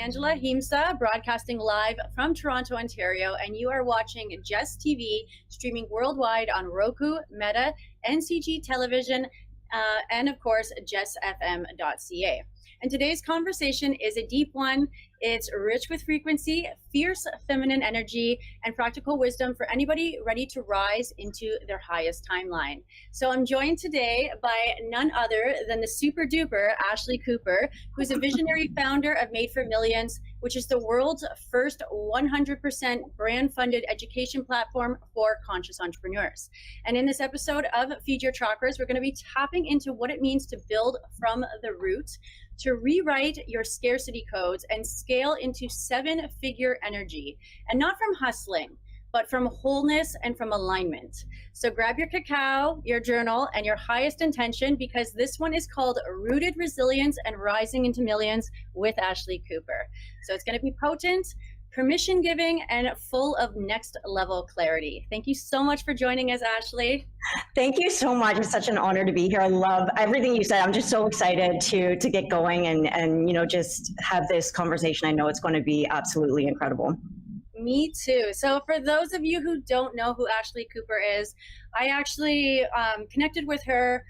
Angela Ahimsa, broadcasting live from Toronto, Ontario, and you are watching Jess TV, streaming worldwide on Roku, Meta, NCG Television, and of course, jessfm.ca. And today's conversation is a deep one. It's rich with frequency, fierce feminine energy, and practical wisdom for anybody ready to rise into their highest timeline. So I'm joined today by none other than the super duper Ashley Cooper, who's a visionary founder of Made for Millions, which is the world's first 100% brand funded education platform for conscious entrepreneurs. And in this episode of Feed Your Chakras, we're going to be tapping into what it means to build from the root, to rewrite your scarcity codes and scale into seven-figure energy, and not from hustling, but from wholeness and from alignment. So grab your cacao, your journal, and your highest intention, because this one is called Rooted Resilience and Rising into Millions with Ashley Cooper. So it's going to be potent, permission giving, and full of next level clarity. Thank you so much for joining us, Ashley. Thank you so much. It's such an honor to be here. I love everything you said. I'm just so excited to get going and just have this conversation. I know it's going to be absolutely incredible. Me too. So for those of you who don't know who Ashley Cooper is, I actually connected with her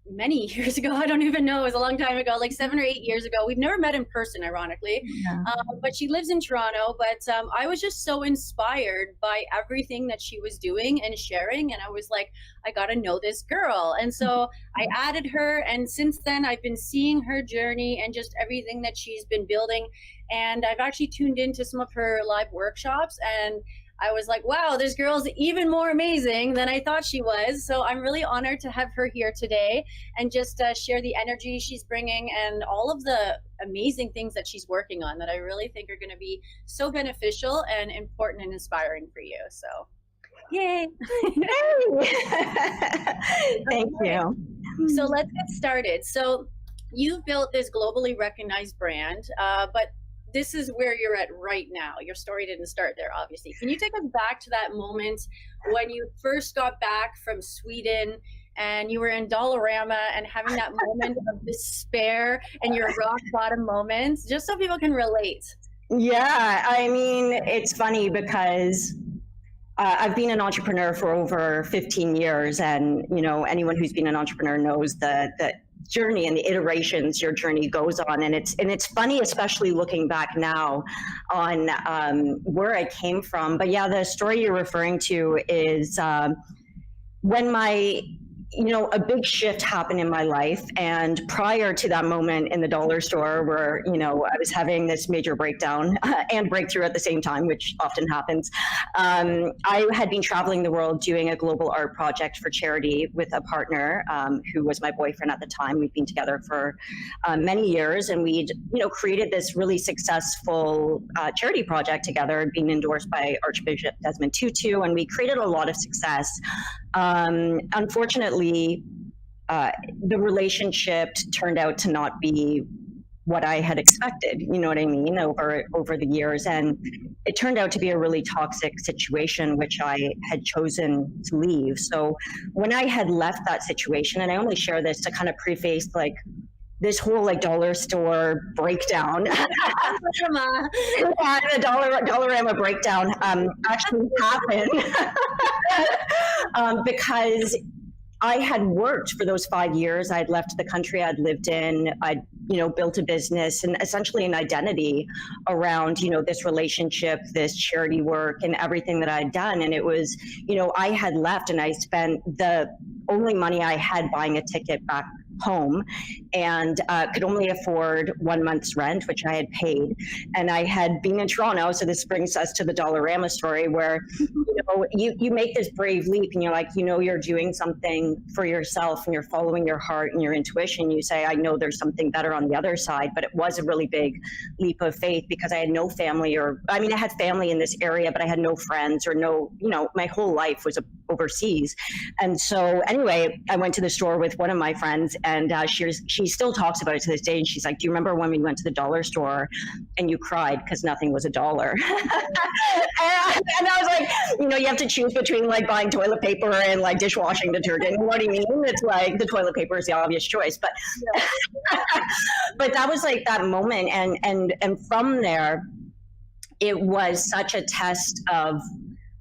many years ago. I don't even know. It was a long time ago, like 7 or 8 years ago. We've never met in person, ironically. Yeah. But she lives in Toronto. But I was just so inspired by everything that she was doing and sharing. And I was like, I got to know this girl. And so I added her. And since then, I've been seeing her journey and just everything that she's been building. And I've actually tuned into some of her live workshops, and I was like, wow, this girl's even more amazing than I thought she was. So I'm really honored to have her here today and just share the energy she's bringing and all of the amazing things that she's working on that I really think are going to be so beneficial and important and inspiring for you. So yay. Thank you. So let's get started. So you've built this globally recognized brand, but this is where you're at right now. Your story didn't start there, obviously. Can you take us back to that moment when you first got back from Sweden and you were in Dollarama and having that moment of despair and your rock bottom moments, just so people can relate? Yeah, I mean, it's funny because I've been an entrepreneur for over 15 years, and anyone who's been an entrepreneur knows that journey and the iterations your journey goes on, and it's funny, especially looking back now on where I came from. But yeah, the story you're referring to is when a big shift happened in my life. And prior to that moment in the dollar store where, I was having this major breakdown and breakthrough at the same time, which often happens, I had been traveling the world doing a global art project for charity with a partner who was my boyfriend at the time. We'd been together for many years, and we'd, created this really successful charity project together, being endorsed by Archbishop Desmond Tutu, and we created a lot of success. Unfortunately, the relationship turned out to not be what I had expected, you know what I mean, over the years. And it turned out to be a really toxic situation, which I had chosen to leave. So when I had left that situation, and I only share this to kind of preface this whole dollar store breakdown, the Dollarama breakdown actually happened because I had worked for those 5 years. I'd left the country I'd lived in. I'd, built a business and essentially an identity around, this relationship, this charity work, and everything that I'd done. And it was, I had left and I spent the only money I had buying a ticket back home, and could only afford 1 month's rent, which I had paid. And I had been in Toronto, so this brings us to the Dollarama story, where you make this brave leap, and you're like, you're doing something for yourself, and you're following your heart and your intuition. You say, I know there's something better on the other side. But it was a really big leap of faith, because I had no family, I had family in this area, but I had no friends or my whole life was overseas. And so anyway, I went to the store with one of my friends, and she still talks about it to this day. And she's like, do you remember when we went to the dollar store and you cried because nothing was $1? and I was like, you have to choose between like buying toilet paper and like dishwashing detergent. You know what I mean? It's like the toilet paper is the obvious choice, but but that was like that moment, and from there, it was such a test of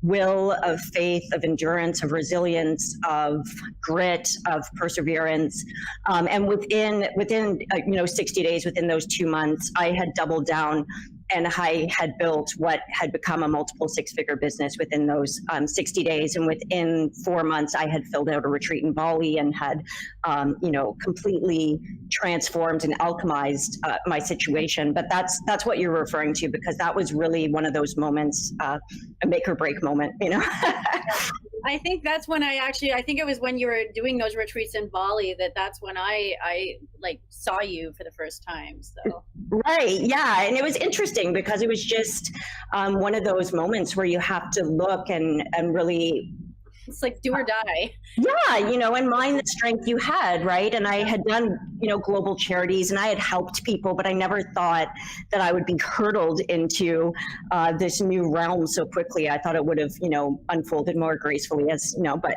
will, of faith, of endurance, of resilience, of grit, of perseverance. And within 60 days, within those 2 months, I had doubled down, and I had built what had become a multiple six-figure business within those 60 days. And within 4 months, I had filled out a retreat in Bali and had, completely transformed and alchemized my situation. But that's what you're referring to, because that was really one of those moments, a make or break moment, I think that's when I think it was when you were doing those retreats in Bali that's when I like saw you for the first time. So right, yeah, and it was interesting because it was just one of those moments where you have to look and really. It's like do or die. Yeah, and mind the strength you had, right? And I had done, global charities, and I had helped people, but I never thought that I would be hurtled into this new realm so quickly. I thought it would have, unfolded more gracefully, but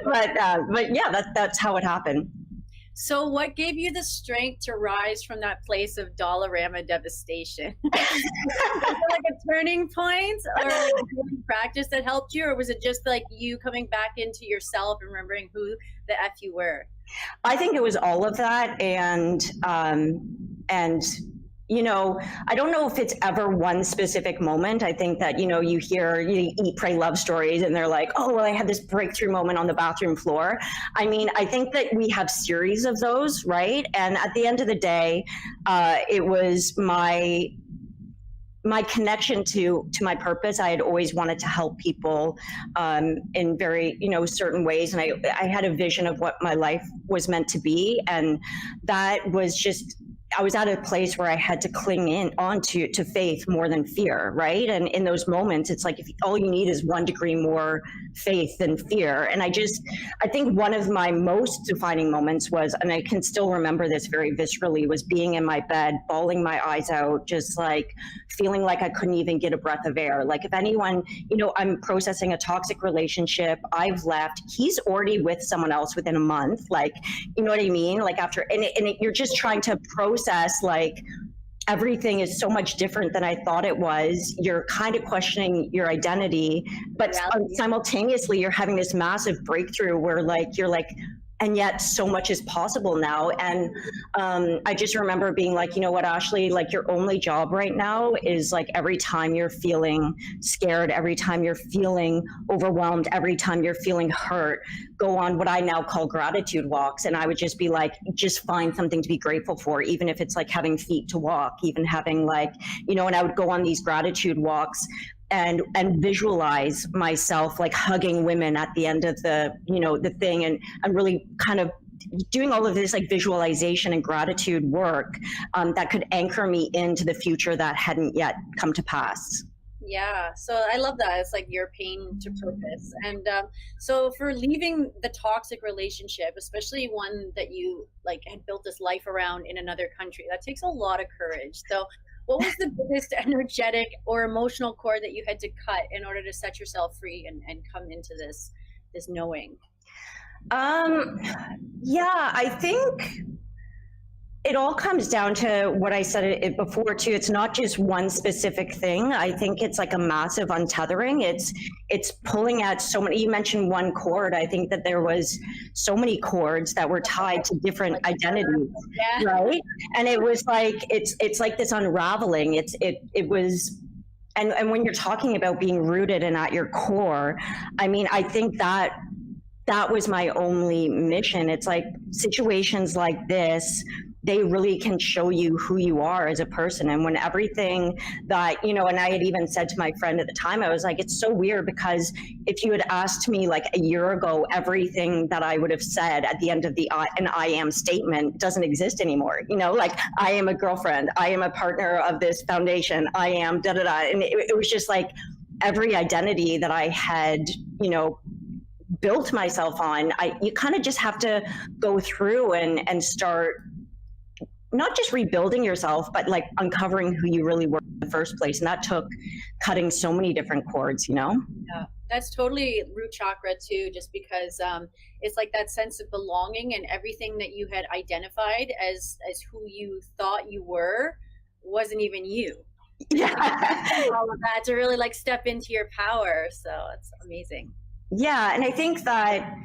but yeah, that's how it happened. So what gave you the strength to rise from that place of Dollarama devastation? Was it like a turning point or like a practice that helped you? Or was it just like you coming back into yourself and remembering who the F you were? I think it was all of that. And I don't know if it's ever one specific moment. I think that, you hear Eat, Pray, Love stories, and they're like, oh, well, I had this breakthrough moment on the bathroom floor. I mean, I think that we have series of those, right? And at the end of the day, it was my connection to my purpose. I had always wanted to help people in very, certain ways. And I had a vision of what my life was meant to be. And that was just, I was at a place where I had to cling on to faith more than fear, right? And in those moments, it's like if all you need is 1 degree more faith than fear. And I think one of my most defining moments was, and I can still remember this very viscerally, was being in my bed, bawling my eyes out, just like feeling like I couldn't even get a breath of air. Like if anyone, I'm processing a toxic relationship, I've left, he's already with someone else within a month. Like, you know what I mean? Like after, you're just trying to process like everything is so much different than I thought it was. You're kind of questioning your identity, but simultaneously you're having this massive breakthrough where you're like, and yet so much is possible now. And I just remember being like, you know what, Ashley, like your only job right now is like every time you're feeling scared, every time you're feeling overwhelmed, every time you're feeling hurt, go on what I now call gratitude walks. And I would just be like, just find something to be grateful for, even if it's like having feet to walk, even having like, and I would go on these gratitude walks and visualize myself like hugging women at the end of the, the thing. And I'm really kind of doing all of this like visualization and gratitude work that could anchor me into the future that hadn't yet come to pass. Yeah, so I love that. It's like your pain to purpose. And so for leaving the toxic relationship, especially one that you like had built this life around in another country, that takes a lot of courage. So what was the biggest energetic or emotional cord that you had to cut in order to set yourself free and come into this knowing? Yeah, I think it all comes down to what I said it before too. It's not just one specific thing. I think it's like a massive untethering. It's pulling at so many. You mentioned one cord. I think that there was so many cords that were tied to different identities, right? And it was like it's like this unraveling. It was. And when you're talking about being rooted and at your core, I mean, I think that was my only mission. It's like situations like this, they really can show you who you are as a person. And when everything that, and I had even said to my friend at the time, I was like, it's so weird because if you had asked me like a year ago, everything that I would have said at the end of an I am statement doesn't exist anymore. Like I am a girlfriend, I am a partner of this foundation, I am da-da-da. And it was just like every identity that I had built myself on, you kind of just have to go through and start not just rebuilding yourself, but like uncovering who you really were in the first place. And that took cutting so many different cords, Yeah, that's totally root chakra too, just because it's like that sense of belonging, and everything that you had identified as who you thought you were wasn't even you. Yeah. All of that to really like step into your power. So it's amazing. Yeah. And I think that,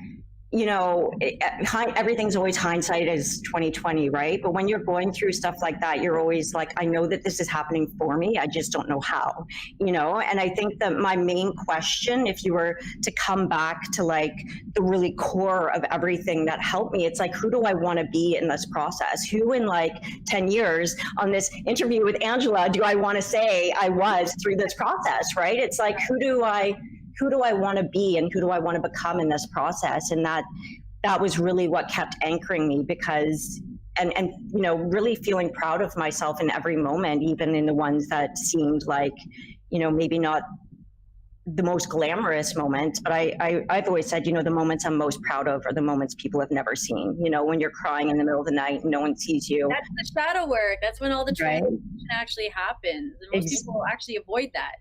everything's always hindsight is 2020, right? But when you're going through stuff like that, you're always like, I know that this is happening for me. I just don't know how, And I think that my main question, if you were to come back to like the really core of everything that helped me, it's like, who do I want to be in this process? Who in like 10 years on this interview with Angela do I want to say I was through this process, right? It's like, who do I want to be and who do I want to become in this process? And that was really what kept anchoring me, because and really feeling proud of myself in every moment, even in the ones that seemed like, maybe not the most glamorous moments. But I've always said, the moments I'm most proud of are the moments people have never seen. When you're crying in the middle of the night and no one sees you. That's the shadow work. That's when all the transformation actually happens. And most people actually avoid that.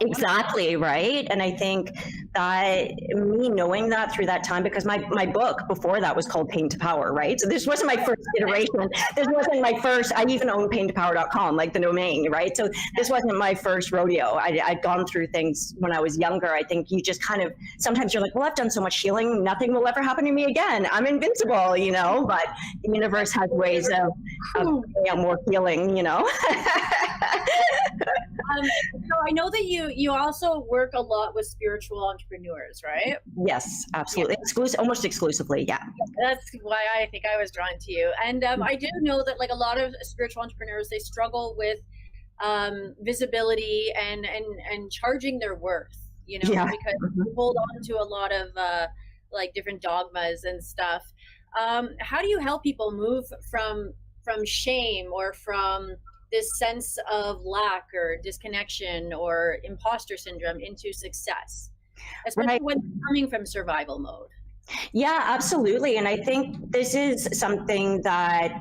Exactly, right? And I think that me knowing that through that time, because my book before that was called Pain to Power, right? So this wasn't my first iteration. This wasn't my first, I even own paintopower.com, like the domain, right? So this wasn't my first rodeo. I'd gone through things when I was younger. I think you just kind of, sometimes you're like, well, I've done so much healing, nothing will ever happen to me again. I'm invincible, but the universe has ways of more healing, So I know that you also work a lot with spiritual entrepreneurs, right? Yes, absolutely. Yeah. Almost exclusively, yeah. That's why I think I was drawn to you. And I do know that like a lot of spiritual entrepreneurs, they struggle with visibility and charging their worth, because they hold on to a lot of like different dogmas and stuff. How do you help people move from shame or from this sense of lack or disconnection or imposter syndrome into success, especially when coming from survival mode? Yeah, absolutely. And I think this is something that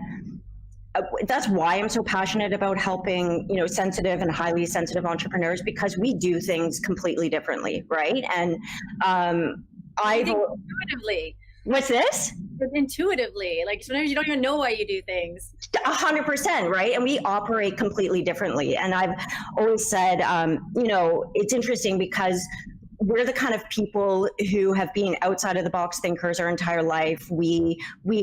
that's why I'm so passionate about helping, sensitive and highly sensitive entrepreneurs, because we do things completely differently, right? And intuitively. What's this? Intuitively, like sometimes you don't even know why you do things. 100%, right? And we operate completely differently. And I've always said, it's interesting because we're the kind of people who have been outside of the box thinkers our entire life. We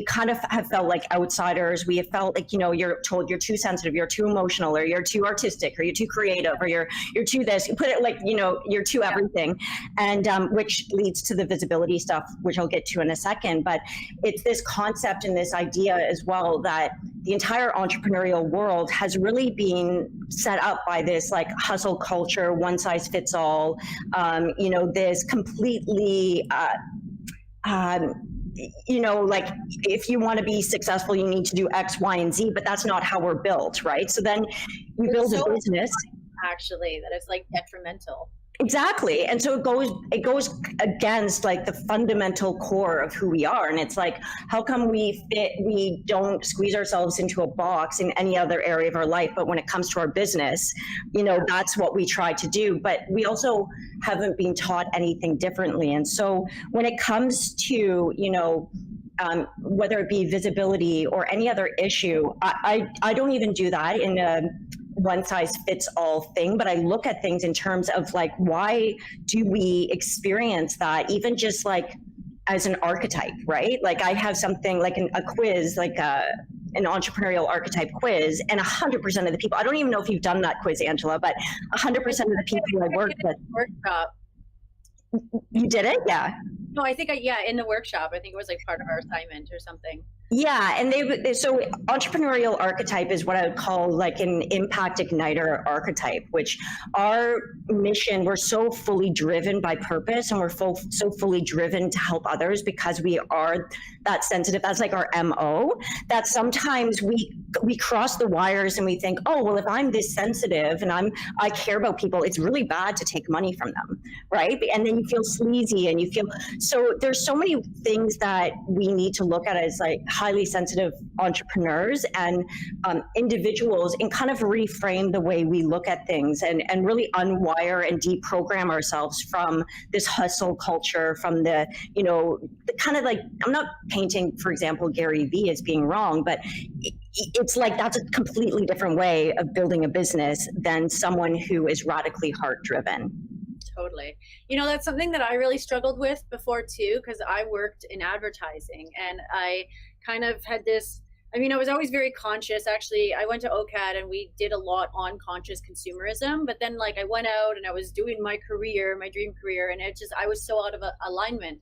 kind of have felt like outsiders. We have felt like, you're told you're too sensitive, you're too emotional, or you're too artistic, or you're too creative, or you're too this. You put it like, you're too everything. And which leads to the visibility stuff, which I'll get to in a second. But it's this concept and this idea as well that the entire entrepreneurial world has really been set up by this like hustle culture, one size fits all, this completely, like if you want to be successful, you need to do X, Y, and Z, but that's not how we're built, right? So then you build a business. Actually, that is like detrimental. Exactly. And so it goes against like the fundamental core of who we are. And it's like, how come we don't squeeze ourselves into a box in any other area of our life? But when it comes to our business, that's what we try to do. But we also haven't been taught anything differently. And so when it comes to, whether it be visibility or any other issue, I don't even do that in a one size fits all thing, but I look at things in terms of like, why do we experience that, even just like as an archetype, right? Like I have something like a quiz, like an entrepreneurial archetype quiz, and 100% of the people, I don't even know if you've done that quiz, Angela, but 100% of the people I work with. Workshop. You did it? Yeah. No, I think in the workshop, I think it was like part of our assignment or something. Yeah, and so entrepreneurial archetype is what I would call like an impact igniter archetype, which our mission, we're so fully driven by purpose, and we're so fully driven to help others because we are that sensitive. That's like our MO, that sometimes we cross the wires and we think, oh, well, if I'm this sensitive and I care about people, it's really bad to take money from them, right? And then you feel sleazy and you feel, so there's so many things that we need to look at as like highly sensitive entrepreneurs and individuals, and kind of reframe the way we look at things, and really unwire and deprogram ourselves from this hustle culture, from the kind of like, I'm not painting, for example, Gary Vee as being wrong, but it's like that's a completely different way of building a business than someone who is radically heart driven. Totally. That's something that I really struggled with before too, because I worked in advertising, and I kind of had this, I was always very conscious. Actually, I went to OCAD and we did a lot on conscious consumerism, but then like I went out and I was doing my career, my dream career, and I was so out of alignment.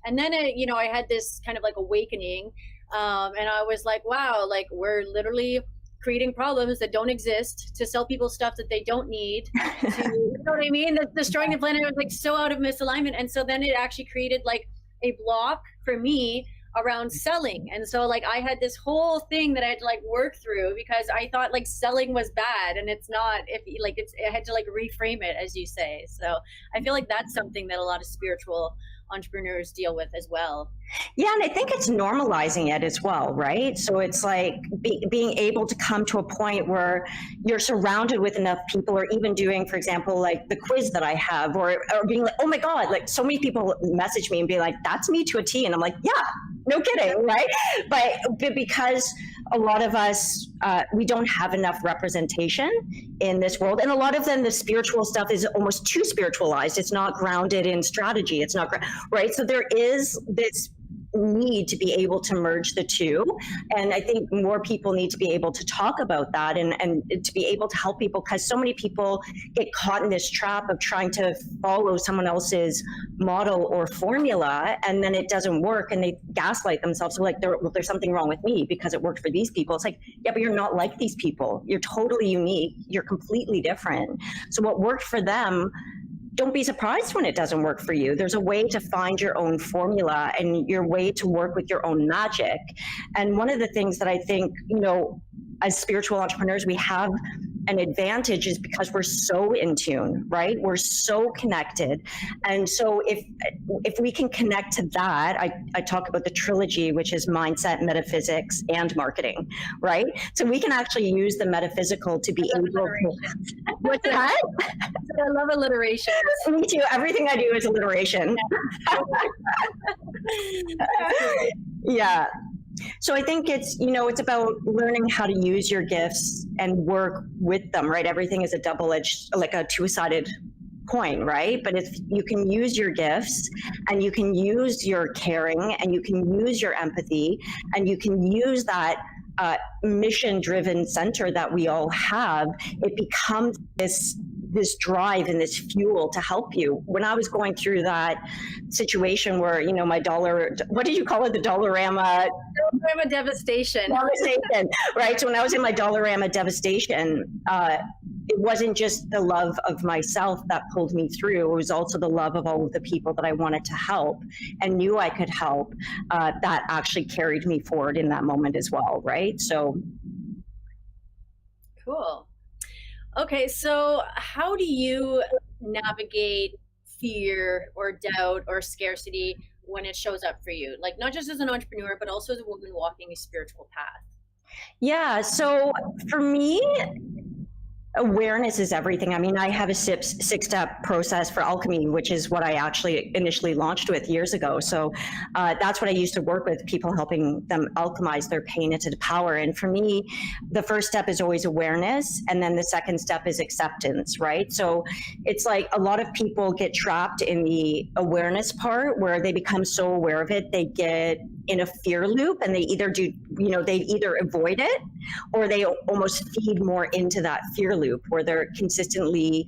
And then, I had this kind of like awakening, and I was like, wow, like we're literally creating problems that don't exist to sell people stuff that they don't need, you know what I mean? Destroying the planet. I was like so out of misalignment. And so then it actually created like a block for me around selling. And so like I had this whole thing that I had to like work through, because I thought like selling was bad, and it's not. I had to like reframe it, as you say. So I feel like that's something that a lot of spiritual entrepreneurs deal with as well. Yeah, and I think it's normalizing it as well, right? So it's like being able to come to a point where you're surrounded with enough people, or even doing, for example, like the quiz that I have, or being like, oh my God, like so many people message me and be like, that's me to a T. And I'm like, yeah, no kidding, right? But because a lot of us, we don't have enough representation in this world. And a lot of them, the spiritual stuff is almost too spiritualized. It's not grounded in strategy. It's not, right? So there is this need to be able to merge the two. And I think more people need to be able to talk about that, and to be able to help people, because so many people get caught in this trap of trying to follow someone else's model or formula, and then it doesn't work, and they gaslight themselves. So like, there's something wrong with me because it worked for these people. It's like, yeah, but you're not like these people. You're totally unique. You're completely different. So what worked for them, don't be surprised when it doesn't work for you. There's a way to find your own formula and your way to work with your own magic. And one of the things that I think, as spiritual entrepreneurs, we have an advantage is because we're so in tune, right? We're so connected. And so if we can connect to that, I talk about the trilogy, which is mindset, metaphysics, and marketing, right? So we can actually use the metaphysical to be able to, what's that? I love alliteration. Me too. Everything I do is alliteration. Yeah. So I think it's, it's about learning how to use your gifts and work with them, right? Everything is a double-edged, like a two-sided coin, right? But if you can use your gifts, and you can use your caring, and you can use your empathy, and you can use that mission-driven center that we all have, it becomes this drive and this fuel to help you. When I was going through that situation where, my what did you call it? The Dollarama devastation. Devastation, right? So when I was in my Dollarama devastation, it wasn't just the love of myself that pulled me through. It was also the love of all of the people that I wanted to help and knew I could help, that actually carried me forward in that moment as well, right? So. Cool. Okay, so how do you navigate fear or doubt or scarcity when it shows up for you? Like, not just as an entrepreneur, but also as a woman walking a spiritual path. Yeah, so for me, awareness is everything. I mean, I have a six-step process for alchemy, which is what I actually initially launched with years ago. So that's what I used to work with, people helping them alchemize their pain into the power. And for me, the first step is always awareness. And then the second step is acceptance, right? So it's like a lot of people get trapped in the awareness part where they become so aware of it, they get in a fear loop, and they either they either avoid it, or they almost feed more into that fear loop where they're consistently,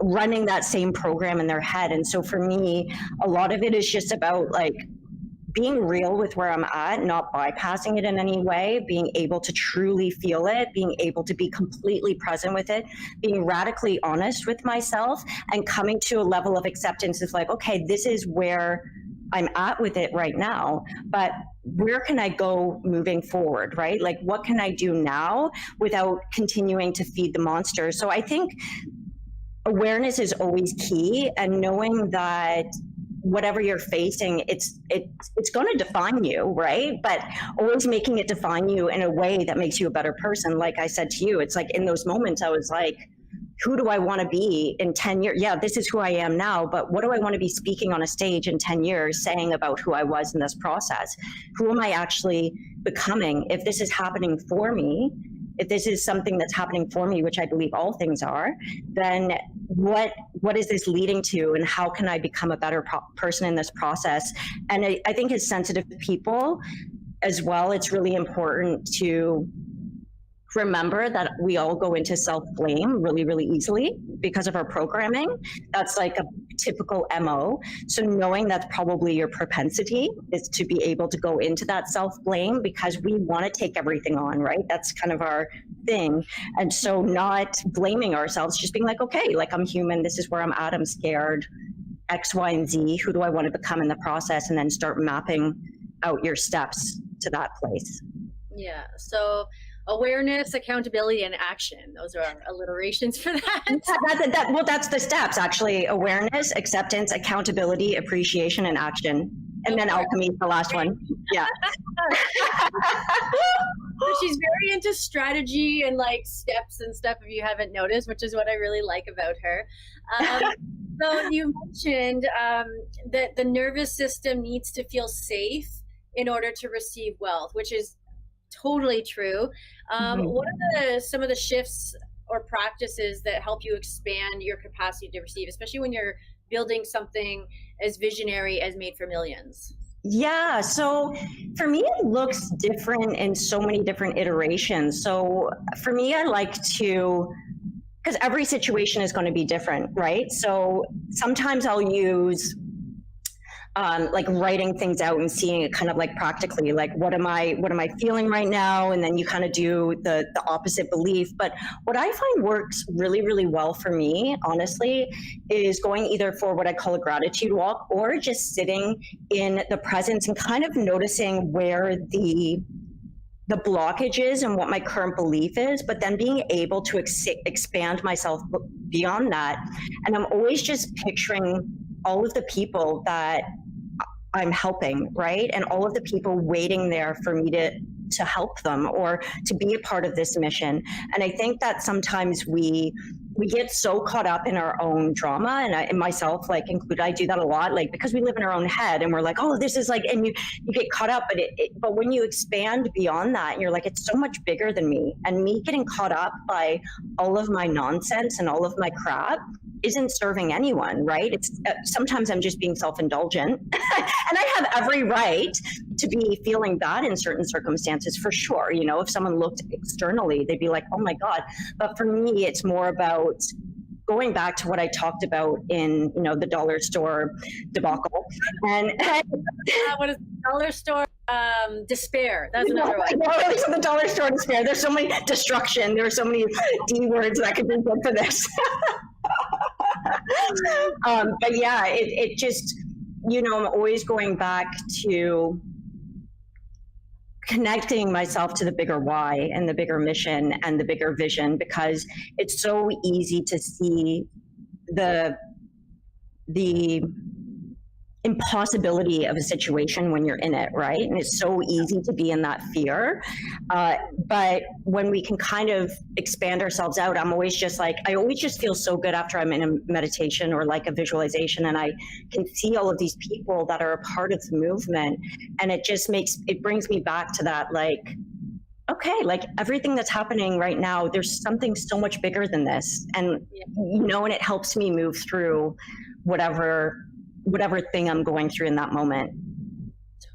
running that same program in their head. And so for me, a lot of it is just about like being real with where I'm at, not bypassing it in any way, being able to truly feel it, being able to be completely present with it, being radically honest with myself, and coming to a level of acceptance of like, okay, this is where I'm at with it right now, but where can I go moving forward, right? Like, what can I do now without continuing to feed the monster? So I think awareness is always key, and knowing that whatever you're facing, it's going to define you, right? But always making it define you in a way that makes you a better person. Like I said to you, it's like in those moments I was like, who do I want to be in 10 years? Yeah, this is who I am now, but what do I want to be speaking on a stage in 10 years saying about who I was in this process? Who am I actually becoming? If this is happening for me, if this is something that's happening for me, which I believe all things are, then what is this leading to, and how can I become a better person in this process? And I think as sensitive people as well, it's really important to remember that we all go into self-blame really, really easily because of our programming. That's like a typical MO. So knowing that's probably your propensity is to be able to go into that self-blame, because we want to take everything on, right? That's kind of our thing. And so not blaming ourselves, just being like, okay, like I'm human, this is where I'm at, I'm scared, X, Y, and Z, who do I want to become in the process? And then start mapping out your steps to that place. Yeah. So awareness, accountability, and action. Those are our alliterations for that. Well, that's the steps, actually. Awareness, acceptance, accountability, appreciation, and action. And then alchemy is the last one. Yeah. She's very into strategy and like steps and stuff, if you haven't noticed, which is what I really like about her. So you mentioned that the nervous system needs to feel safe in order to receive wealth, which is totally true. What are some of the shifts or practices that help you expand your capacity to receive, especially when you're building something as visionary as Made for Millions? Yeah, so for me, it looks different in so many different iterations. So for me, I like to, because every situation is going to be different, right? So sometimes I'll use like writing things out and seeing it kind of like practically, like what am I feeling right now? And then you kind of do the opposite belief. But what I find works really, really well for me, honestly, is going either for what I call a gratitude walk, or just sitting in the presence and kind of noticing where the blockage is and what my current belief is, but then being able to expand myself beyond that. And I'm always just picturing all of the people that I'm helping, right? And all of the people waiting there for me to help them or to be a part of this mission. And I think that sometimes we get so caught up in our own drama, and myself like included, I do that a lot, like because we live in our own head and we're like, oh, this is like, and you get caught up, but when you expand beyond that, and you're like, it's so much bigger than me, and me getting caught up by all of my nonsense and all of my crap isn't serving anyone, right? It's sometimes I'm just being self-indulgent and I have every right to be feeling bad in certain circumstances, for sure. You know, if someone looked externally, they'd be like, oh my God. But for me, it's more about going back to what I talked about in, you know, the dollar store debacle. And what is the dollar store? Despair. That's another one. So the dollar store despair. There's so many destruction. There are so many D words that could be good for this. But yeah, it just, you know, I'm always going back to connecting myself to the bigger why and the bigger mission and the bigger vision, because it's so easy to see the impossibility of a situation when you're in it, right? And it's so easy to be in that fear. But when we can kind of expand ourselves out, I'm always just like, I always just feel so good after I'm in a meditation or like a visualization, and I can see all of these people that are a part of the movement. And it just it brings me back to that, like, okay, like everything that's happening right now, there's something so much bigger than this. And, you know, and it helps me move through whatever thing I'm going through in that moment.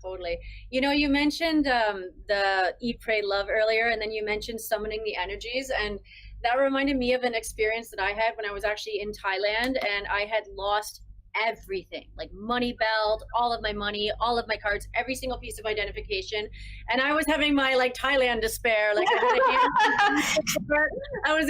Totally. You know, you mentioned the Eat, Pray, Love earlier, and then you mentioned summoning the energies. And that reminded me of an experience that I had when I was actually in Thailand, and I had lost everything, like money belt, all of my money, all of my cards, every single piece of identification. And I was having my like Thailand despair. Like I was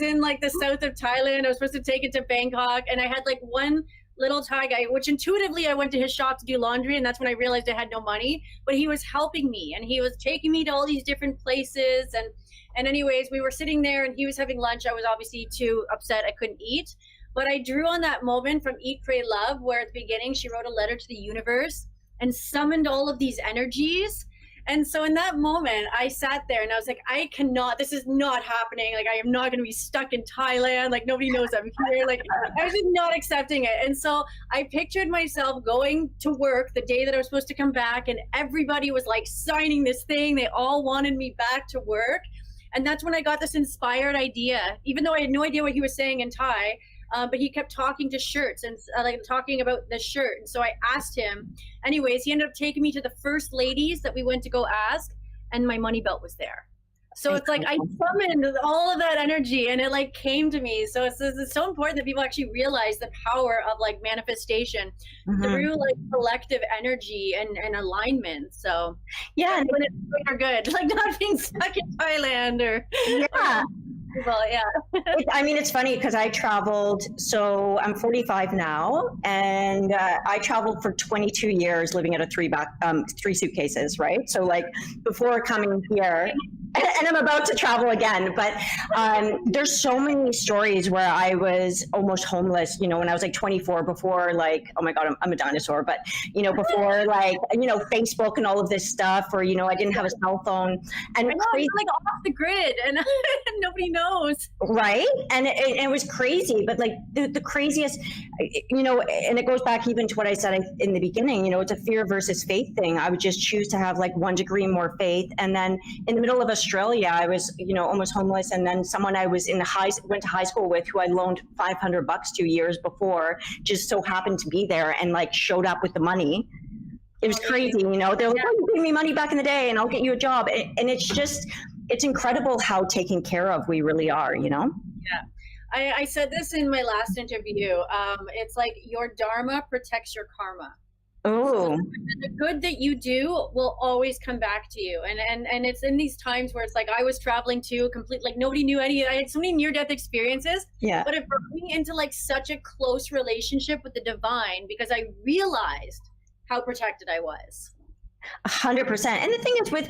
in like the south of Thailand. I was supposed to take it to Bangkok, and I had like one little Thai guy, which intuitively I went to his shop to do laundry, and that's when I realized I had no money. But he was helping me, and he was taking me to all these different places. And anyways, we were sitting there, and he was having lunch. I was obviously too upset I couldn't eat. But I drew on that moment from Eat, Pray, Love, where at the beginning she wrote a letter to the universe and summoned all of these energies. And so in that moment, I sat there and I was like, I cannot, this is not happening. Like, I am not going to be stuck in Thailand. Like, nobody knows I'm here. Like, I was just not accepting it. And so I pictured myself going to work the day that I was supposed to come back, and everybody was like signing this thing. They all wanted me back to work. And that's when I got this inspired idea, even though I had no idea what he was saying in Thai. But he kept talking to shirts and like talking about the shirt. And so I asked him. Anyways, he ended up taking me to the first ladies that we went to go ask, and my money belt was there. So it's like I summoned all of that energy, and it like came to me. So it's so important that people actually realize the power of like manifestation through like collective energy and alignment. So yeah, when it's are good, like not being stuck in Thailand or well, yeah. I mean, it's funny because I traveled, so I'm 45 now, and I traveled for 22 years living out of three suitcases, right? So like before coming here, and I'm about to travel again, but there's so many stories where I was almost homeless, you know, when I was like 24, before like, oh my God, I'm a dinosaur, but you know, before like, you know, Facebook and all of this stuff, or, you know, I didn't have a cell phone, and crazy, like off the grid, and nobody knows. Right. And it was crazy, but like the craziest, you know, and it goes back even to what I said in the beginning, you know, it's a fear versus faith thing. I would just choose to have like 1 degree more faith. And then in the middle of Australia, I was, you know, almost homeless. And then someone I was went to high school with, who I loaned $500 2 years before, just so happened to be there and like showed up with the money. It was crazy. You know, they're like, oh, you gave me money back in the day and I'll get you a job. And it's just, it's incredible how taken care of we really are, you know? Yeah. I said this in my last interview. It's like your dharma protects your karma. Oh. So the good that you do will always come back to you. And it's in these times where it's like I was traveling too, complete, like nobody knew I had so many near-death experiences. Yeah. But it brought me into like such a close relationship with the divine, because I realized how protected I was. 100%. And the thing is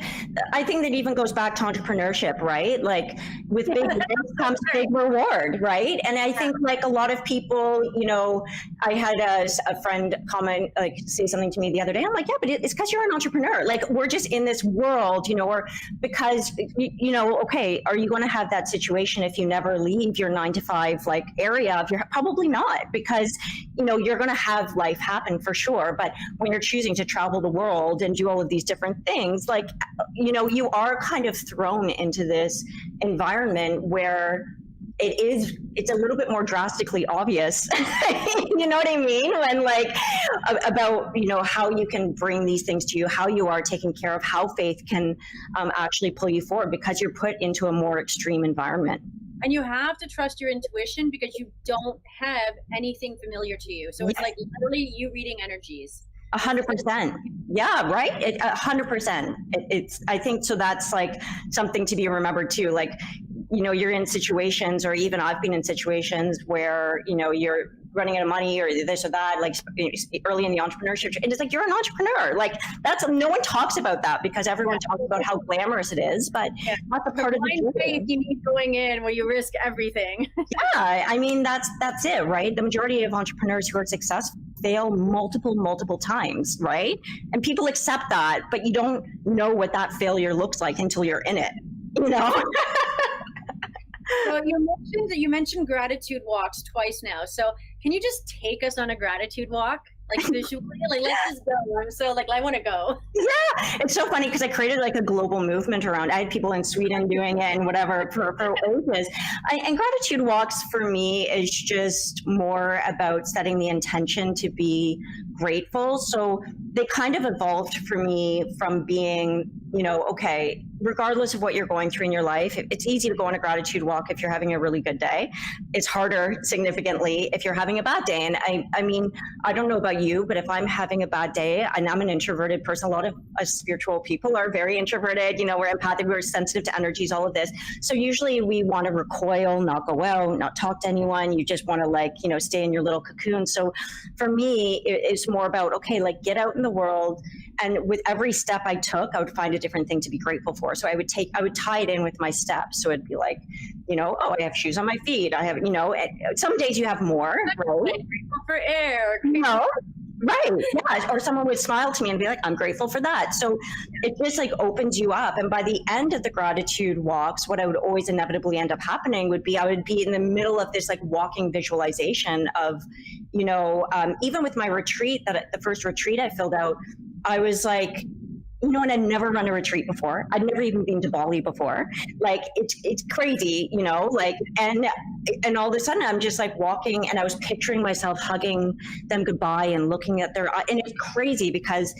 I think that even goes back to entrepreneurship, right? Like with big risk comes big reward, right? And I think like a lot of people, you know, I had a friend comment, like say something to me the other day. I'm like, yeah, but it's because you're an entrepreneur. Like we're just in this world, you know, or because, you know, okay, are you going to have that situation if you never leave your 9 to 5 like area? If you're probably not, because, you know, you're going to have life happen for sure. But when you're choosing to travel the world and do all of these different things, like, you know, you are kind of thrown into this environment where it's a little bit more drastically obvious. You know what I mean? When like about, you know, how you can bring these things to you, how you are taken care of, how faith can actually pull you forward because you're put into a more extreme environment. And you have to trust your intuition because you don't have anything familiar to you. So it's like literally you reading energies. 100%. Yeah, right. 100%. It's, I think so. That's like something to be remembered too. Like, you know, you're in situations, or even I've been in situations where, you know, you're running out of money or this or that, like early in the entrepreneurship. And it's like, you're an entrepreneur. Like that's, no one talks about that because everyone talks about how glamorous it is, but that's a part of the faith you need going in where you risk everything. Yeah. I mean, that's it, right? The majority of entrepreneurs who are successful fail multiple times, right? And people accept that, but you don't know what that failure looks like until you're in it, you know? So you mentioned gratitude walks twice now. So can you just take us on a gratitude walk? Like visually, like let's just go. So like I want to go. Yeah, it's so funny because I created like a global movement around. I had people in Sweden doing it and whatever for ages. And gratitude walks for me is just more about setting the intention to be grateful. So they kind of evolved for me from being, you know, okay, regardless of what you're going through in your life, it's easy to go on a gratitude walk if you're having a really good day. It's harder significantly if you're having a bad day. And I mean, I don't know about you, but if I'm having a bad day, and I'm an introverted person, a lot of us spiritual people are very introverted, we're empathic, we're sensitive to energies, all of this. So usually we want to recoil, not go out, not talk to anyone. You just want to stay in your little cocoon. So for me, it's more about, okay, get out in the world. And with every step I took, I would find a different thing to be grateful for. So I would tie it in with my steps. So it'd be like, oh, I have shoes on my feet. I have, some days you have more, right? Grateful for air. Right. Yeah. Or someone would smile to me and be like, I'm grateful for that. So it just opens you up. And by the end of the gratitude walks, what I would always inevitably end up happening would be, I would be in the middle of this walking visualization of, even with my retreat, the first retreat I filled out, I was like, and I'd never run a retreat before. I'd never even been to Bali before. It's crazy, and all of a sudden I'm just walking, and I was picturing myself hugging them goodbye and looking at their, and it's crazy because,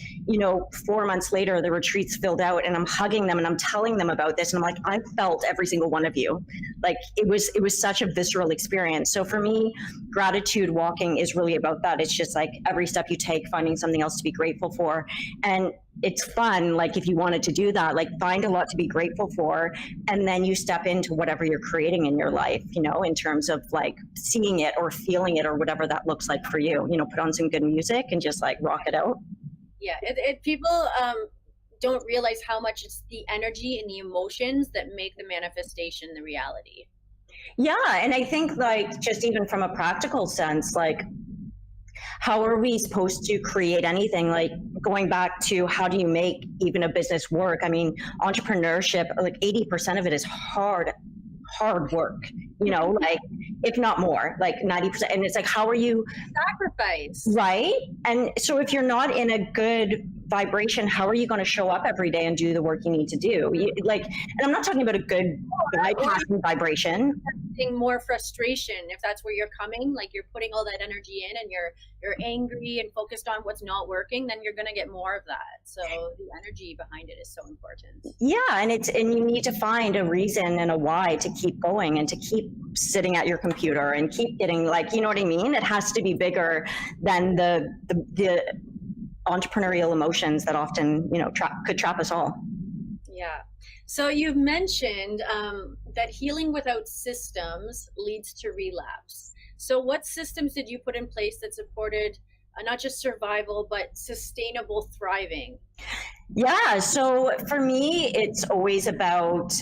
4 months later, the retreat's filled out and I'm hugging them and I'm telling them about this. And I'm like, I felt every single one of you. It was such a visceral experience. So for me, gratitude walking is really about that. It's just every step you take, finding something else to be grateful for. And it's fun, if you wanted to do that, find a lot to be grateful for, and then you step into whatever you're creating in your life, in terms of seeing it or feeling it or whatever that looks like for you, put on some good music and just rock it out. Yeah, people don't realize how much it's the energy and the emotions that make the manifestation the reality. Yeah, and I think just even from a practical sense, how are we supposed to create anything? Going back to how do you make even a business work? I mean, entrepreneurship, 80% of it is hard work, if not more, 90%. And it's how are you sacrifice, right? And so if you're not in a good vibration, how are you going to show up every day and do the work you need to do? And I'm not talking about a good bypassing vibration. More frustration, if that's where you're coming, you're putting all that energy in and you're angry and focused on what's not working, then you're going to get more of that. So the energy behind it is so important. Yeah, and you need to find a reason and a why to keep going and to keep sitting at your computer and keep getting you know what I mean? It has to be bigger than the entrepreneurial emotions that often could trap us all. Yeah. So you've mentioned that healing without systems leads to relapse. So what systems did you put in place that supported not just survival, but sustainable thriving? Yeah. So for me, it's always about,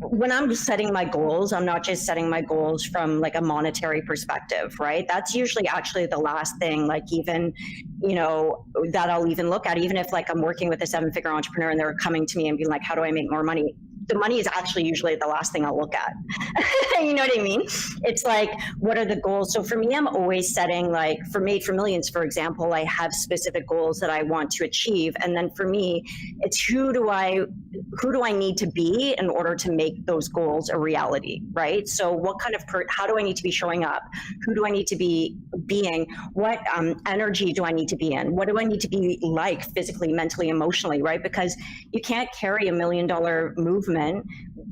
when I'm setting my goals, I'm not just setting my goals from a monetary perspective, right? That's usually actually the last thing, even, that I'll even look at, even if I'm working with a 7-figure entrepreneur and they're coming to me and being like, how do I make more money? The money is actually usually the last thing I'll look at. You know what I mean? It's what are the goals? So for me, I'm always setting for Made for Millions, for example, I have specific goals that I want to achieve. And then for me, it's who do I need to be in order to make those goals a reality, right? So what kind of, how do I need to be showing up? Who do I need to be being? What energy do I need to be in? What do I need to be physically, mentally, emotionally, right? Because you can't carry $1 million movement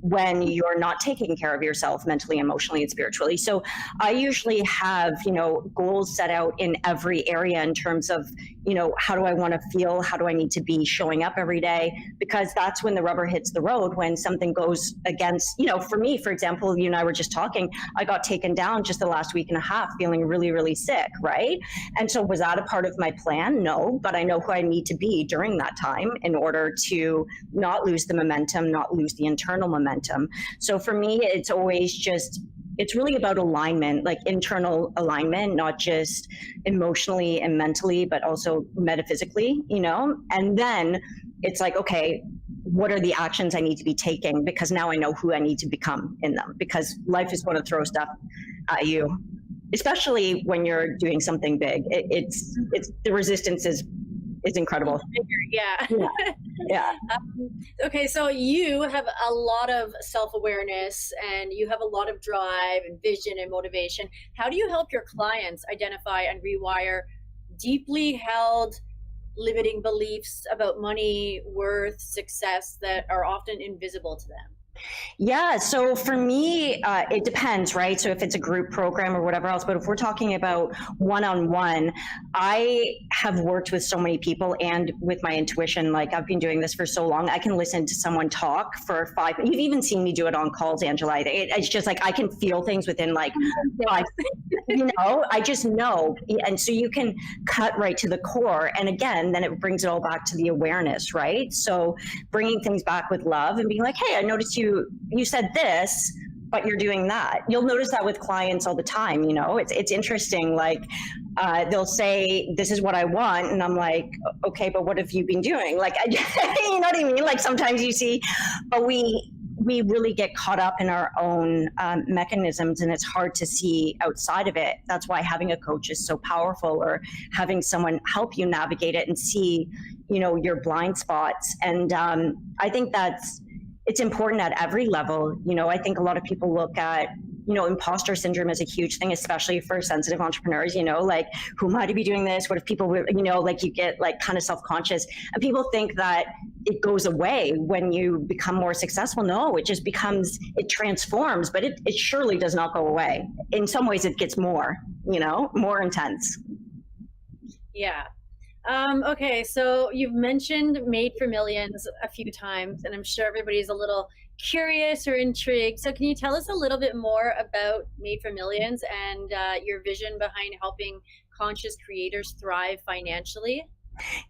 when you're not taking care of yourself mentally, emotionally, and spiritually. So I usually have, goals set out in every area in terms of, how do I want to feel? How do I need to be showing up every day? Because that's when the rubber hits the road, when something goes against, for me, for example, you and I were just talking, I got taken down just the last week and a half feeling really, really sick, right? And so was that a part of my plan? No, but I know who I need to be during that time in order to not lose the momentum, not lose the internal momentum. So for me, it's always just, it's really about alignment, internal alignment, not just emotionally and mentally, but also metaphysically, and then it's okay, what are the actions I need to be taking? Because now I know who I need to become in them, because life is going to throw stuff at you, especially when you're doing something big. It's the resistance is incredible. Yeah. Yeah. Okay, so you have a lot of self-awareness and you have a lot of drive and vision and motivation. How do you help your clients identify and rewire deeply held limiting beliefs about money, worth, success that are often invisible to them? Yeah, so for me, it depends, right? So if it's a group program or whatever else, but if we're talking about one-on-one, I have worked with so many people and with my intuition, like I've been doing this for so long, I can listen to someone talk for you've even seen me do it on calls, Angela. It's just like, I can feel things within like 5, I just know. And so you can cut right to the core. And again, then it brings it all back to the awareness, right? So bringing things back with love and being like, hey, I noticed you said this, but you're doing that. You'll notice that with clients all the time. It's interesting. Like they'll say, this is what I want. And I'm like, okay, but what have you been doing? Like, you know what I mean? Like sometimes you see, but we really get caught up in our own mechanisms, and it's hard to see outside of it. That's why having a coach is so powerful, or having someone help you navigate it and see, your blind spots. And I think it's important at every level. I think a lot of people look at, imposter syndrome is a huge thing, especially for sensitive entrepreneurs, like, who might be doing this? What if people, like you get like kind of self-conscious, and people think that it goes away when you become more successful. No, it just it transforms, but it surely does not go away. In some ways it gets more intense. Yeah. Okay, so you've mentioned Made for Millions a few times, and I'm sure everybody's a little curious or intrigued. So can you tell us a little bit more about Made for Millions and your vision behind helping conscious creators thrive financially?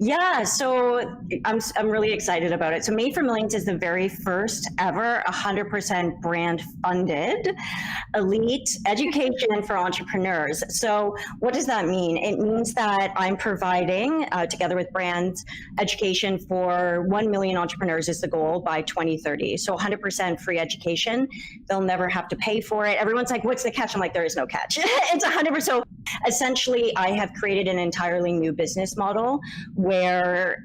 Yeah, so I'm really excited about it. So Made for Millions is the very first ever 100% brand funded elite education for entrepreneurs. So what does that mean? It means that I'm providing, together with brands, education for 1 million entrepreneurs is the goal by 2030. So 100% free education. They'll never have to pay for it. Everyone's like, what's the catch? I'm like, there is no catch. It's 100%. So essentially, I have created an entirely new business model where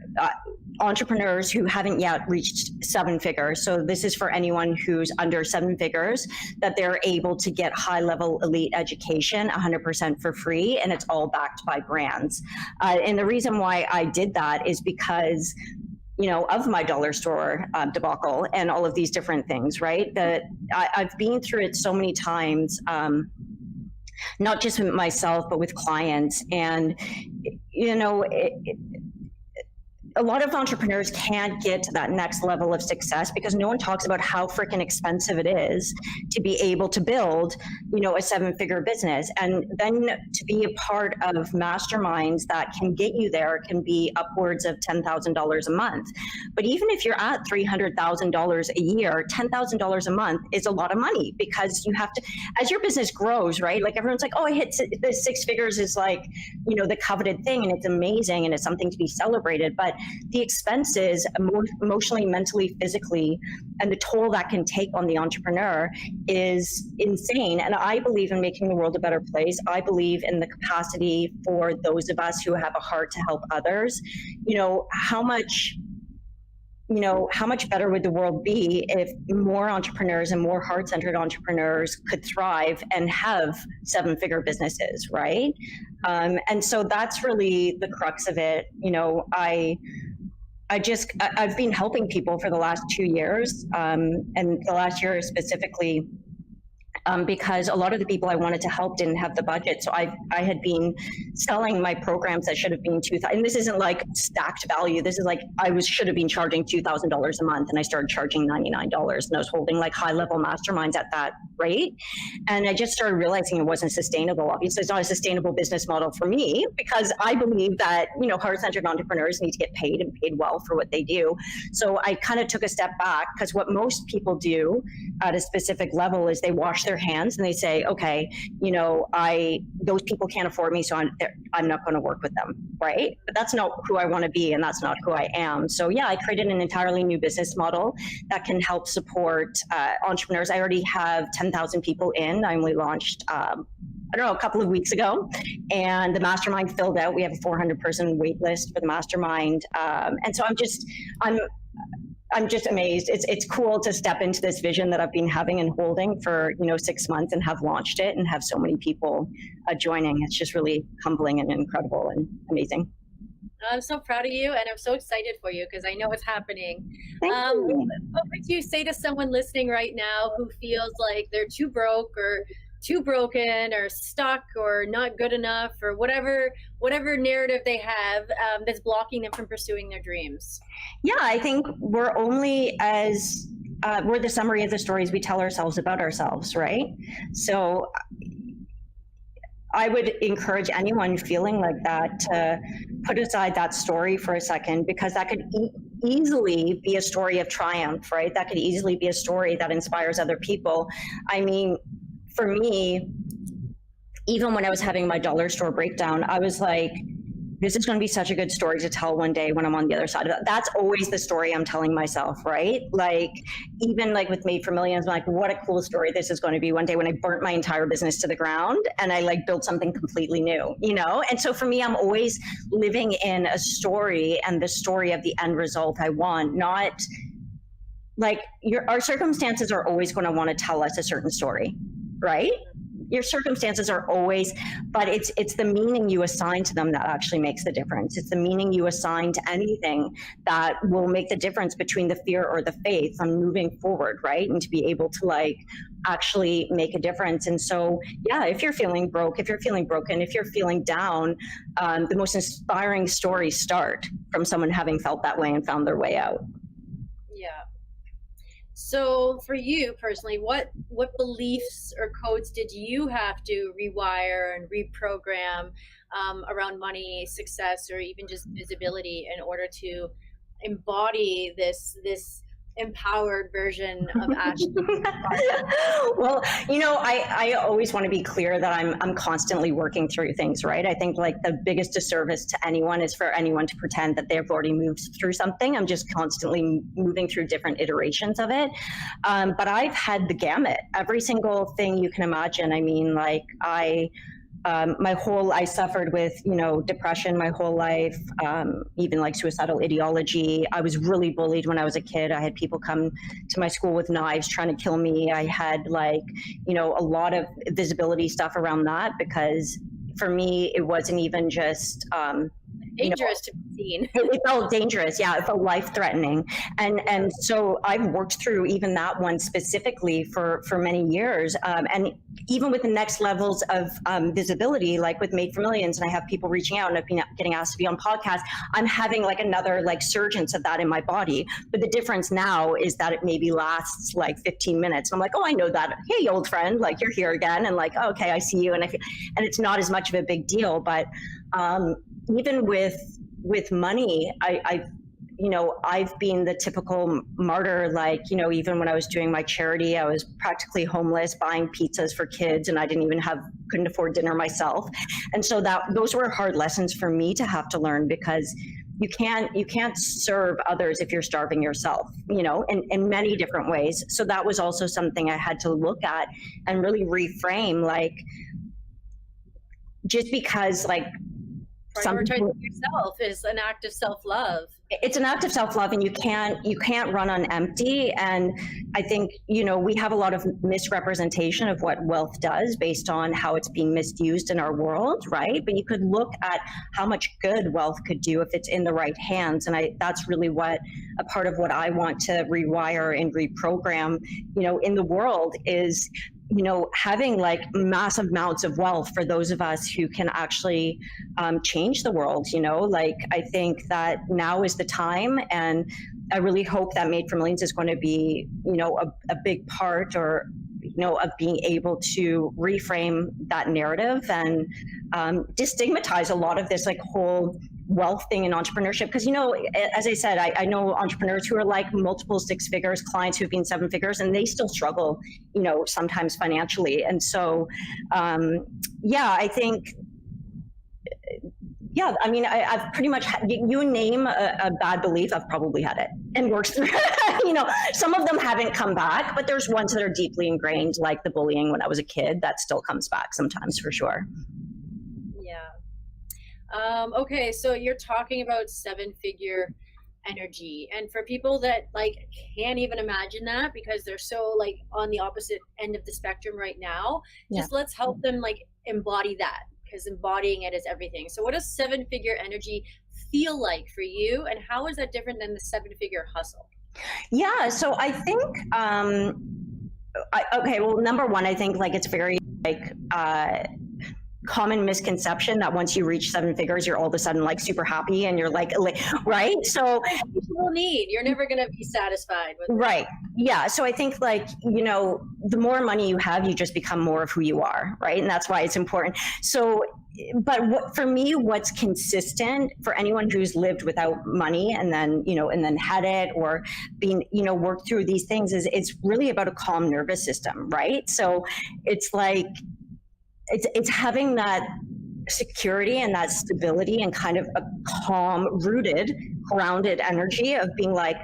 entrepreneurs who haven't yet reached 7 figures, so this is for anyone who's under 7 figures, that they're able to get high-level elite education 100% for free, and it's all backed by brands. And the reason why I did that is because of my dollar store debacle and all of these different things, right? That I've been through it so many times, not just with myself, but with clients. And, a lot of entrepreneurs can't get to that next level of success because no one talks about how freaking expensive it is to be able to build, a 7-figure business. And then to be a part of masterminds that can get you there can be upwards of $10,000 a month. But even if you're at $300,000 a year, $10,000 a month is a lot of money, because you have to, as your business grows, right? Like everyone's like, oh, I hit the 6 figures is like, the coveted thing, and it's amazing and it's something to be celebrated. But the expenses, emotionally, mentally, physically, and the toll that can take on the entrepreneur is insane. And I believe in making the world a better place. I believe in the capacity for those of us who have a heart to help others. How much better would the world be if more entrepreneurs and more heart-centered entrepreneurs could thrive and have 7-figure businesses, right? And so that's really the crux of it. I've been helping people for the last 2 years, and the last year specifically, because a lot of the people I wanted to help didn't have the budget. So I had been selling my programs that should have been $2,000. And this isn't like stacked value. This is like, should have been charging $2,000 a month, and I started charging $99, and I was holding like high-level masterminds at that rate. And I just started realizing it wasn't sustainable. Obviously, it's not a sustainable business model for me, because I believe that, heart-centered entrepreneurs need to get paid, and paid well, for what they do. So I kind of took a step back, because what most people do at a specific level is they wash their hands and they say, okay, those people can't afford me, so I'm not going to work with them, right? But that's not who I want to be, and that's not who I am. So yeah, I created an entirely new business model that can help support entrepreneurs. I already have 10,000 people in. I only launched a couple of weeks ago, and the mastermind filled out. We have a 400-person wait list for the mastermind, and so I'm just amazed. It's cool to step into this vision that I've been having and holding for 6 months, and have launched it and have so many people joining. It's just really humbling and incredible and amazing. I'm so proud of you, and I'm so excited for you because I know it's happening. Thank you. What would you say to someone listening right now who feels like they're too broke or too broken or stuck or not good enough or whatever narrative they have that's blocking them from pursuing their dreams? Yeah, I think we're the summary of the stories we tell ourselves about ourselves, right? So I would encourage anyone feeling like that to put aside that story for a second, because that could easily be a story of triumph, right? That could easily be a story that inspires other people. I mean, for me, even when I was having my dollar store breakdown, I was like, this is going to be such a good story to tell one day when I'm on the other side of it. That's always the story I'm telling myself, right? Like, even like with Made for Millions, I'm like, what a cool story this is going to be one day when I burnt my entire business to the ground and I like built something completely new, you know? And so for me, I'm always living in a story and the story of the end result I want, not like our circumstances are always going to want to tell us a certain story, right? Your circumstances are always, but it's the meaning you assign to them that actually makes the difference. It's the meaning you assign to anything that will make the difference between the fear or the faith on moving forward, right? And to be able to like actually make a difference. And so, yeah, if you're feeling broke, if you're feeling broken, if you're feeling down, the most inspiring stories start from someone having felt that way and found their way out. Yeah. So for you personally, what beliefs or codes did you have to rewire and reprogram around money, success, or even just visibility in order to embody this empowered version of Ashley? Well, you know, I always want to be clear that I'm constantly working through things, right? I think like the biggest disservice to anyone is for anyone to pretend that they've already moved through something. I'm just constantly moving through different iterations of it. But I've had the gamut, every single thing you can imagine. I mean, like I suffered with, you know, depression my whole life, even like suicidal ideology. I was really bullied when I was a kid. I had people come to my school with knives trying to kill me. I had like, you know, a lot of visibility stuff around that, because for me, it wasn't even just, dangerous to be seen. It felt dangerous. Yeah, it felt life-threatening. And so I've worked through even that one specifically for many years. And even with the next levels of visibility, like with Made for Millions, and I have people reaching out and I've been getting asked to be on podcasts, I'm having like another like surgence of that in my body. But the difference now is that it maybe lasts like 15 minutes. I'm like, oh, I know that. Hey, old friend, like you're here again. And like, oh, okay, I see you. And it's not as much of a big deal. But even with money, I've been the typical martyr. Like, you know, even when I was doing my charity, I was practically homeless, buying pizzas for kids, and I couldn't afford dinner myself. And so those were hard lessons for me to have to learn, because you can't serve others if you're starving yourself, you know, in many different ways. So that was also something I had to look at and really reframe, like, just because like Prioritizing yourself is an act of self-love. It's an act of self-love, and you can't run on empty. And I think, you know, we have a lot of misrepresentation of what wealth does based on how it's being misused in our world, right? But you could look at how much good wealth could do if it's in the right hands. And that's really a part of what I want to rewire and reprogram, you know, in the world is, you know, having like massive amounts of wealth for those of us who can actually change the world, you know, like I think that now is the time. And I really hope that Made for Millions is going to be, you know, a big part, or, you know, of being able to reframe that narrative and destigmatize a lot of this like whole wealth thing in entrepreneurship. Because, you know, as I said, I know entrepreneurs who are like multiple six figures, clients who've been seven figures, and they still struggle, you know, sometimes financially. And so, I think, I mean, I've pretty much you name a bad belief, I've probably had it and worked through. You know, some of them haven't come back, but there's ones that are deeply ingrained, like the bullying when I was a kid, that still comes back sometimes, for sure. Okay, so you're talking about seven-figure energy, and for people that like can't even imagine that because they're so like on the opposite end of the spectrum right now, just let's help them like embody that, because embodying it is everything. So what does seven-figure energy feel like for you, and how is that different than the 7-figure hustle? Yeah, so I think, okay, well, number one, I think like it's very like common misconception that once you reach 7 figures, you're all of a sudden like super happy and you're like right. So People need, you're never going to be satisfied with right. Yeah. So I think like, you know, the more money you have, you just become more of who you are. Right. And that's why it's important. So, but for me, what's consistent for anyone who's lived without money and then, you know, and then had it or been, you know, worked through these things is it's really about a calm nervous system. Right. So it's like, it's having that security and that stability and kind of a calm, rooted, grounded energy of being like,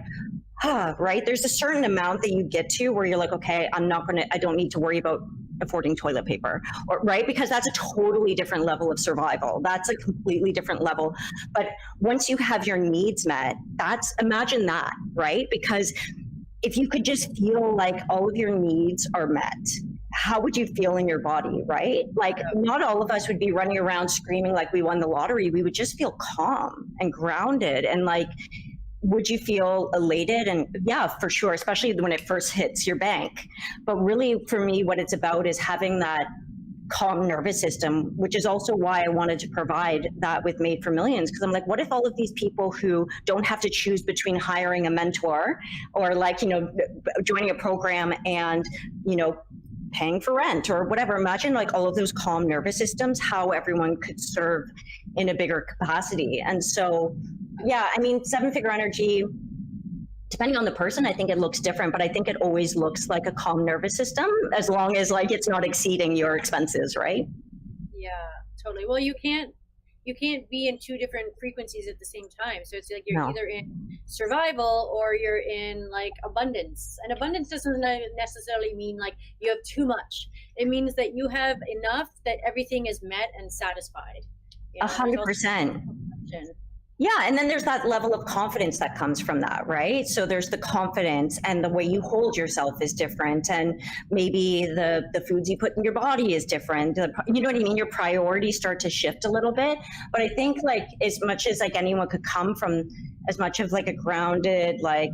right? There's a certain amount that you get to where you're like, okay, I don't need to worry about affording toilet paper, or right? Because that's a totally different level of survival. That's a completely different level. But once you have your needs met, imagine that, right? Because if you could just feel like all of your needs are met, how would you feel in your body, right? Like not all of us would be running around screaming like we won the lottery. We would just feel calm and grounded and like, would you feel elated? And yeah, for sure, especially when it first hits your bank. But really for me, what it's about is having that calm nervous system, which is also why I wanted to provide that with Made for Millions. Because I'm like, what if all of these people who don't have to choose between hiring a mentor or like, you know, joining a program and, you know, paying for rent or whatever. Imagine like all of those calm nervous systems, how everyone could serve in a bigger capacity. And so, yeah, I mean, 7-figure energy, depending on the person, I think it looks different, but I think it always looks like a calm nervous system as long as like it's not exceeding your expenses, right? Yeah, totally. Well, you can't be in two different frequencies at the same time. So it's like you're either in survival or you're in like abundance. And abundance doesn't necessarily mean like you have too much. It means that you have enough that everything is met and satisfied. 100%. Yeah, and then there's that level of confidence that comes from that, right? So there's the confidence, and the way you hold yourself is different, and maybe the foods you put in your body is different. You know what I mean? Your priorities start to shift a little bit. But I think like as much as like anyone could come from as much of like a grounded, like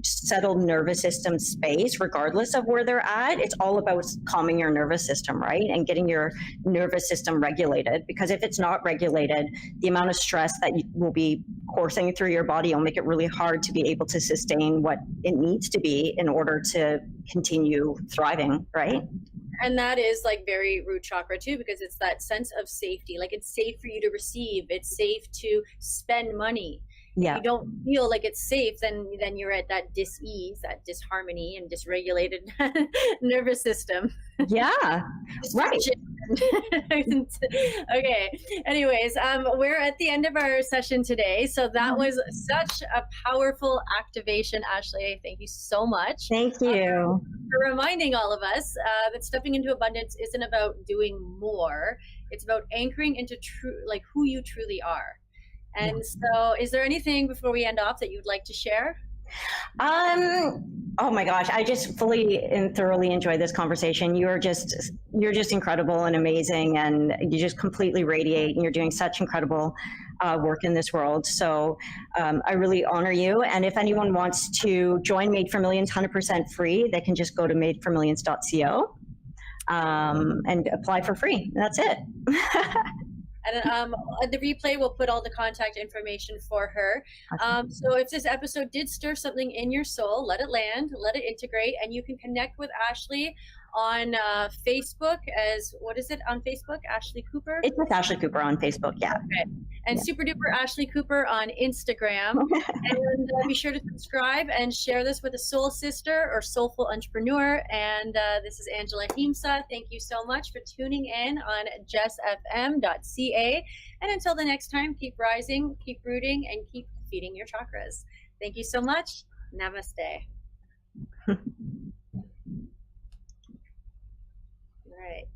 settled nervous system space, regardless of where they're at, it's all about calming your nervous system, right? And getting your nervous system regulated. Because if it's not regulated, the amount of stress that will be coursing through your body will make it really hard to be able to sustain what it needs to be in order to continue thriving, right? And that is like very root chakra too, because it's that sense of safety. Like it's safe for you to receive. It's safe to spend money. Yeah. If you don't feel like it's safe, then you're at that dis-ease, that disharmony and dysregulated nervous system. Yeah, right. Okay. Anyways, we're at the end of our session today. So that was such a powerful activation, Ashley. Thank you so much. Thank you. For reminding all of us that stepping into abundance isn't about doing more. It's about anchoring into like who you truly are. And so is there anything before we end off that you'd like to share? Oh my gosh, I just fully and thoroughly enjoyed this conversation. You're just incredible and amazing, and you just completely radiate, and you're doing such incredible work in this world. So I really honor you. And if anyone wants to join Made for Millions 100% free, they can just go to madeformillions.co and apply for free. That's it. And the replay will put all the contact information for her. So if this episode did stir something in your soul, let it land, let it integrate, and you can connect with Ashley on Facebook as, what is it on Facebook? Ashley Cooper? It's with Ashley Cooper on Facebook, yeah. Okay. And Super Duper Ashley Cooper on Instagram. And be sure to subscribe and share this with a soul sister or soulful entrepreneur. And this is Angela Ahimsa. Thank you so much for tuning in on jessfm.ca. And until the next time, keep rising, keep rooting, and keep feeding your chakras. Thank you so much. Namaste. All right.